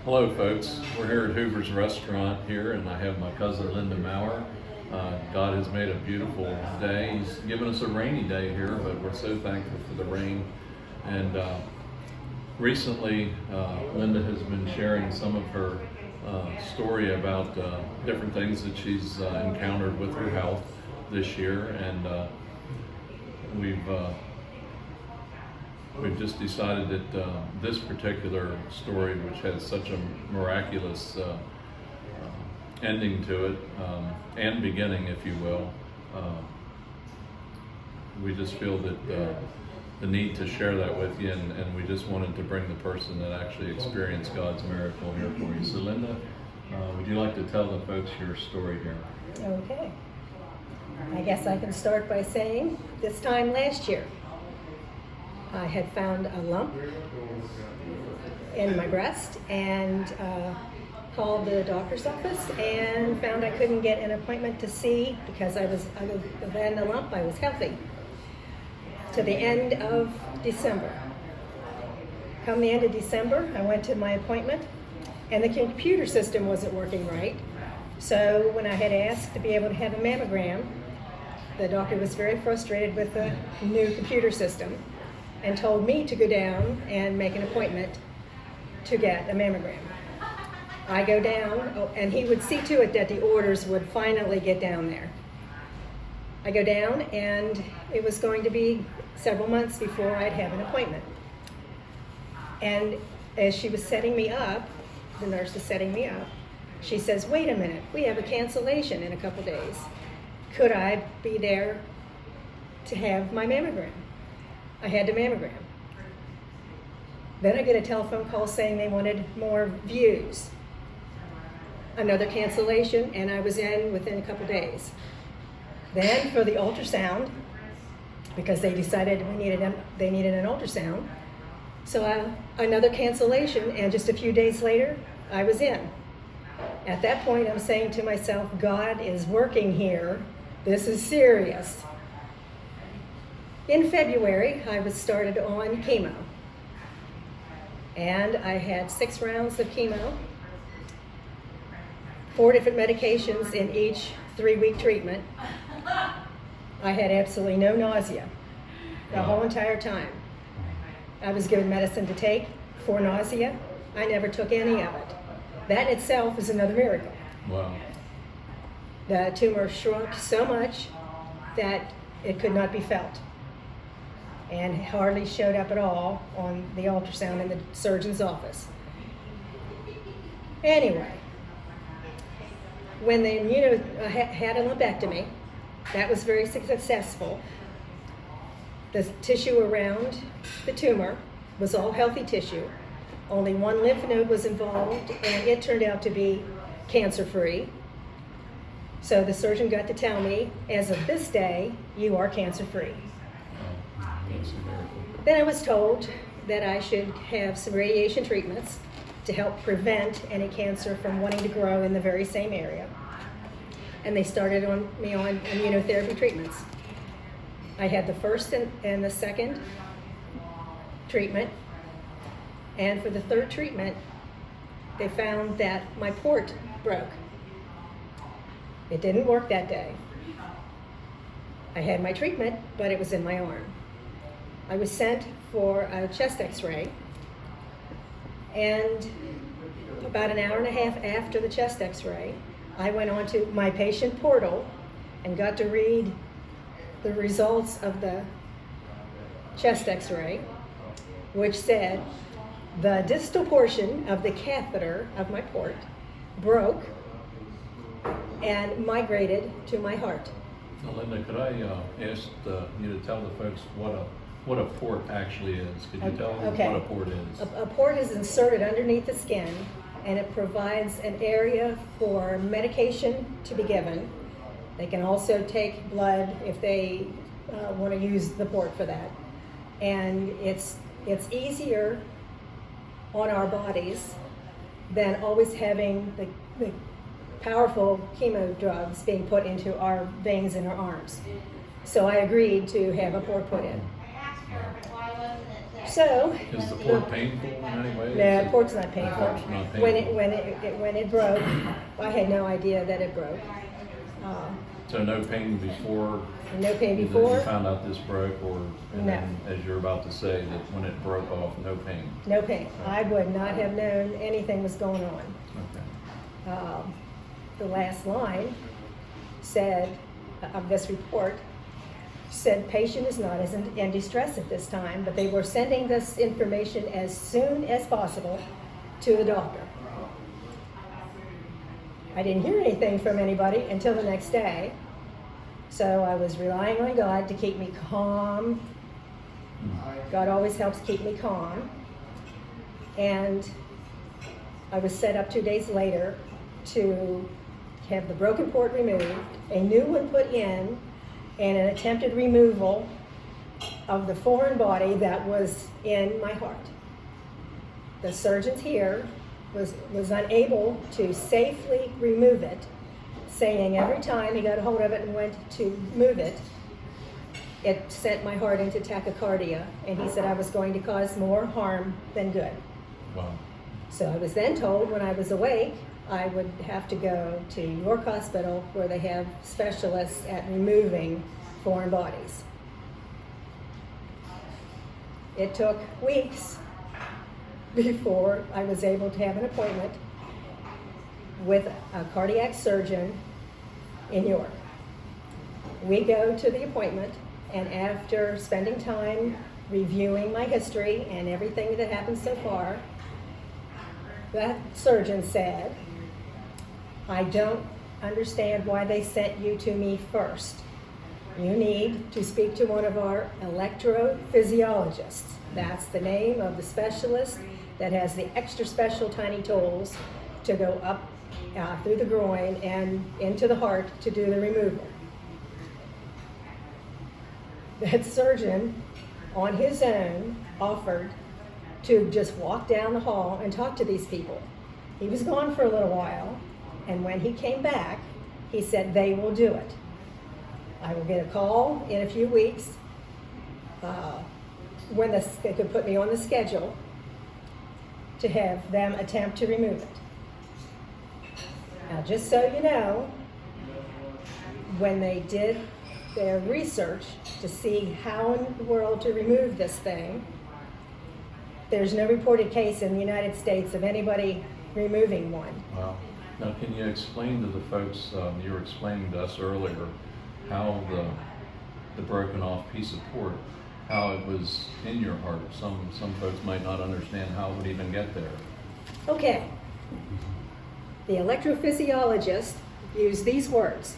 Hello folks, we're here at Hoover's Restaurant here and I have my cousin Linda Maurer. God has made a beautiful day. He's given us a rainy day here, but we're so thankful for the rain. And recently Linda has been sharing some of her story about different things that she's encountered with her health this year, and we've just decided that this particular story, which has such a miraculous ending to it, and beginning, if you will, we just feel that the need to share that with you, and we just wanted to bring the person that actually experienced God's miracle here for you. So Linda, would you like to tell the folks your story here? Okay. I guess I can start by saying this time last year, I had found a lump in my breast and called the doctor's office and found I couldn't get an appointment to see because I was then the lump. I was healthy to the end of December. Come the end of December, I went to my appointment and the computer system wasn't working right. So when I had asked to be able to have a mammogram, the doctor was very frustrated with the new computer system and told me to go down and make an appointment to get a mammogram. I go down, and he would see to it that the orders would finally get down there. I go down, and it was going to be several months before I'd have an appointment. And as she was setting me up, the nurse was setting me up, she says, "Wait a minute, we have a cancellation in a couple days. Could I be there to have my mammogram?" I had the mammogram. Then I get a telephone call saying they wanted more views. Another cancellation, and I was in within a couple days. Then for the ultrasound, because they decided they needed an ultrasound, so another cancellation, and just a few days later, I was in. At that point, I'm saying to myself, God is working here. This is serious. In February, I was started on chemo. And I had 6 rounds of chemo, 4 different medications in each 3-week treatment. I had absolutely no nausea the whole entire time. I was given medicine to take for nausea. I never took any of it. That in itself is another miracle. Wow. The tumor shrunk so much that it could not be felt, and hardly showed up at all on the ultrasound in the surgeon's office. Anyway, when they had a lumpectomy, that was very successful. The tissue around the tumor was all healthy tissue. Only one lymph node was involved, and it turned out to be cancer-free. So the surgeon got to tell me, as of this day, you are cancer-free. Then I was told that I should have some radiation treatments to help prevent any cancer from wanting to grow in the very same area. And they started me on immunotherapy treatments. I had the first and the second treatment. And for the third treatment, they found that my port broke. It didn't work that day. I had my treatment, but it was in my arm. I was sent for a chest x-ray, and about an hour and a half after the chest x-ray, I went on to my patient portal and got to read the results of the chest x-ray, which said the distal portion of the catheter of my port broke and migrated to my heart. Now, Linda, could I ask you to tell the folks what a port actually is? Could you tell them what a port is? A port is inserted underneath the skin, and it provides an area for medication to be given. They can also take blood if they want to use the port for that. And it's easier on our bodies than always having the powerful chemo drugs being put into our veins in our arms. So I agreed to have a port put in. So. Is the port painful in any way? No, the port's not painful. The port's not painful. When it broke, I had no idea that it broke. So no pain before? No pain You before. found out this broke, or and No. then, as you're about to say, that when it broke off, no pain? No pain. I would not have known anything was going on. Okay. The last line said, of this report, said patient is not in distress at this time, but they were sending this information as soon as possible to the doctor. I didn't hear anything from anybody until the next day, so I was relying on God to keep me calm. God always helps keep me calm. And I was set up 2 days later to have the broken port removed, a new one put in, and an attempted removal of the foreign body that was in my heart. The surgeons here was unable to safely remove it, saying every time he got a hold of it and went to move it, it sent my heart into tachycardia, and he said I was going to cause more harm than good. Wow. So I was then told when I was awake, I would have to go to York Hospital where they have specialists at removing foreign bodies. It took weeks before I was able to have an appointment with a cardiac surgeon in York. We go to the appointment, and after spending time reviewing my history and everything that happened so far, that surgeon said, I don't understand why they sent you to me first. You need to speak to one of our electrophysiologists. That's the name of the specialist that has the extra special tiny tools to go up through the groin and into the heart to do the removal. That surgeon, on his own, offered to just walk down the hall and talk to these people. He was gone for a little while, and when he came back, he said, they will do it. I will get a call in a few weeks when they could put me on the schedule to have them attempt to remove it. Now, just so you know, when they did their research to see how in the world to remove this thing, there's no reported case in the United States of anybody removing one. Wow. Now, can you explain to the folks, you were explaining to us earlier, how the broken off piece of port, how it was in your heart? Some folks might not understand how it would even get there. Okay. The electrophysiologist used these words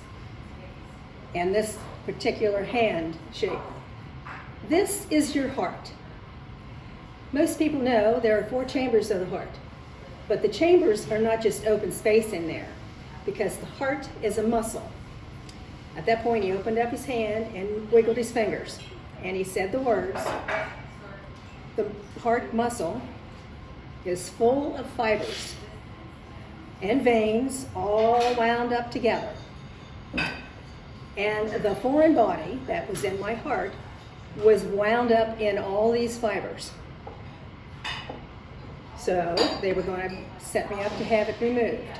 and this particular hand shape. This is your heart. Most people know there are 4 chambers of the heart, but the chambers are not just open space in there, because the heart is a muscle. At that point, he opened up his hand and wiggled his fingers, and he said the words, the heart muscle is full of fibers and veins all wound up together. And the foreign body that was in my heart was wound up in all these fibers. So they were going to set me up to have it removed.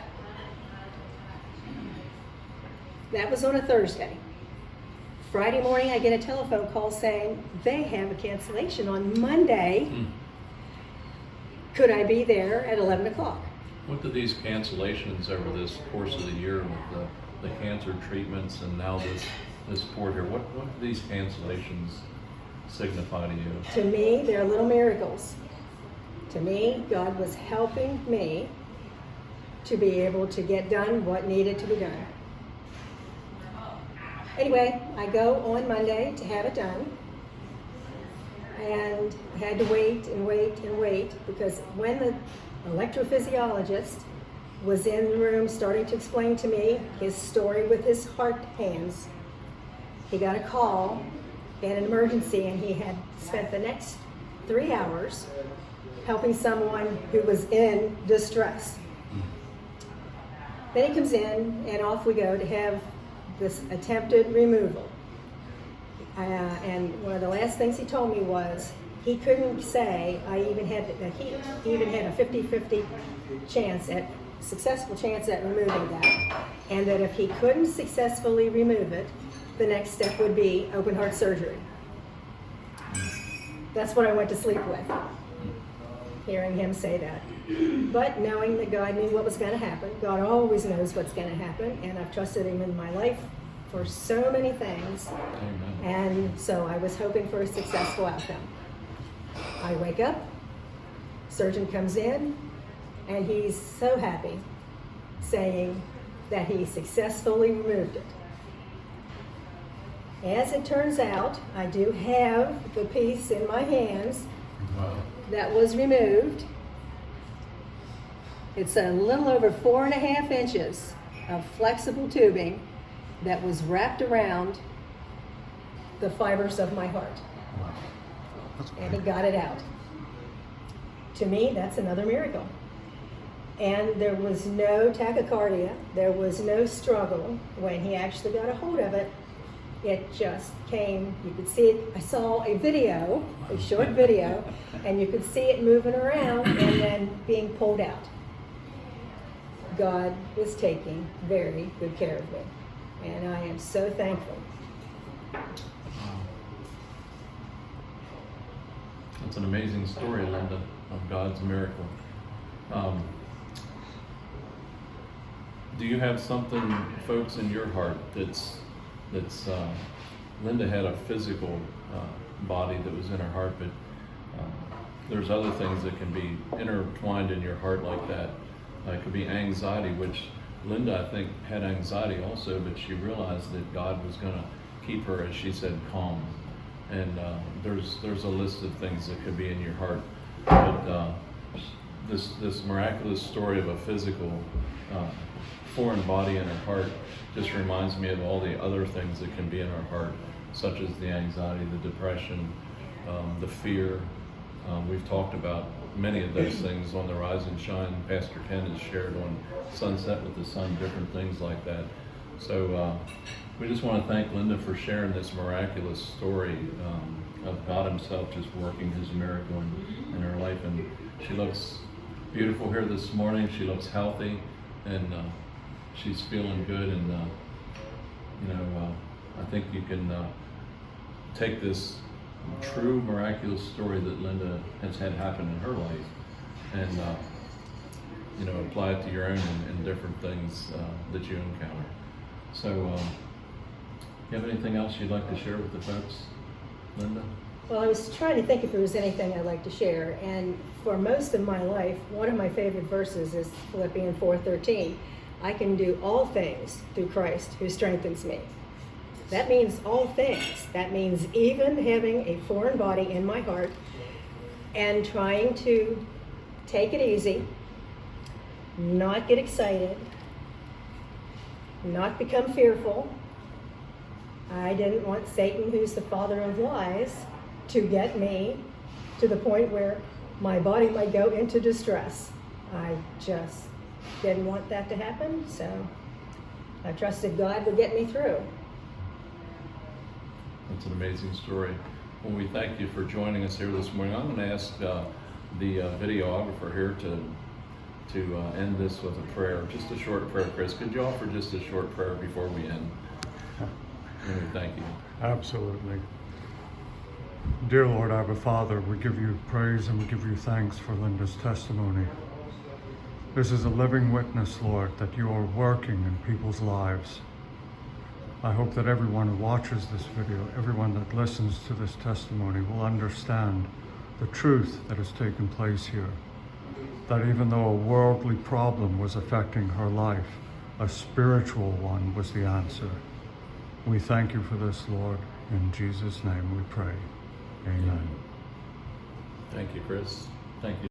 That was on a Thursday. Friday morning, I get a telephone call saying they have a cancellation on Monday. Could I be there at 11 o'clock? What do these cancellations over this course of the year with the cancer treatments and now this port here, what do these cancellations signify to you? To me, they're little miracles. To me, God was helping me to be able to get done what needed to be done. Anyway, I go on Monday to have it done, and I had to wait and wait and wait, because when the electrophysiologist was in the room starting to explain to me his story with his heart hands, he got a call in an emergency, and he had spent the next 3 hours helping someone who was in distress. Then he comes in, and off we go to have this attempted removal. And one of the last things he told me was, he couldn't say that he even had a 50-50 chance at successful chance at removing that, and that if he couldn't successfully remove it, the next step would be open heart surgery. That's what I went to sleep with, hearing him say that. But knowing that God knew what was going to happen, God always knows what's going to happen, and I've trusted him in my life for so many things. Amen. And so I was hoping for a successful outcome. I wake up, surgeon comes in, and he's so happy, saying that he successfully removed it. As it turns out, I do have the piece in my hands Wow. that was removed. It's a little over 4.5 inches of flexible tubing that was wrapped around the fibers of my heart. And he got it out. To me, that's another miracle. And there was no tachycardia, there was no struggle. When he actually got a hold of it, it just came, you could see it. I saw a video, a short video, and you could see it moving around and then being pulled out. God was taking very good care of me, and I am so thankful. That's an amazing story, Linda, of God's miracle. Do you have something, folks, in your heart that's Linda had a physical body that was in her heart, but there's other things that can be intertwined in your heart like that. It could be anxiety, which Linda, I think, had anxiety also, but she realized that God was going to keep her, as she said, calm. And there's a list of things that could be in your heart. But this miraculous story of a physical foreign body in our heart just reminds me of all the other things that can be in our heart, such as the anxiety, the depression, the fear. We've talked about many of those things on the Rise and Shine. Pastor Ken has shared on Sunset with the Sun, different things like that. So we just want to thank Linda for sharing this miraculous story of God himself just working his miracle in her life. And she looks beautiful here this morning. She looks healthy, and she's feeling good. And I think you can take this true miraculous story that Linda has had happen in her life and apply it to your own and different things that you encounter. So you have anything else you'd like to share with the folks, Linda? Well, I was trying to think if there was anything I'd like to share, and for most of my life, one of my favorite verses is Philippians 4:13. I can do all things through Christ who strengthens me. That means all things. That means even having a foreign body in my heart and trying to take it easy, not get excited, not become fearful. I didn't want Satan, who's the father of lies, to get me to the point where my body might go into distress. I just didn't want that to happen, so I trusted God would get me through. That's an amazing story. Well, we thank you for joining us here this morning. I'm going to ask the videographer here to end this with a prayer, just a short prayer. Chris, could you offer just a short prayer before we end? And we thank you. Absolutely. Dear Lord, our Father, we give you praise and we give you thanks for Linda's testimony. This is a living witness, Lord, that you are working in people's lives. I hope that everyone who watches this video, everyone that listens to this testimony will understand the truth that has taken place here. That even though a worldly problem was affecting her life, a spiritual one was the answer. We thank you for this, Lord. In Jesus' name we pray. Amen. Thank you, Chris. Thank you.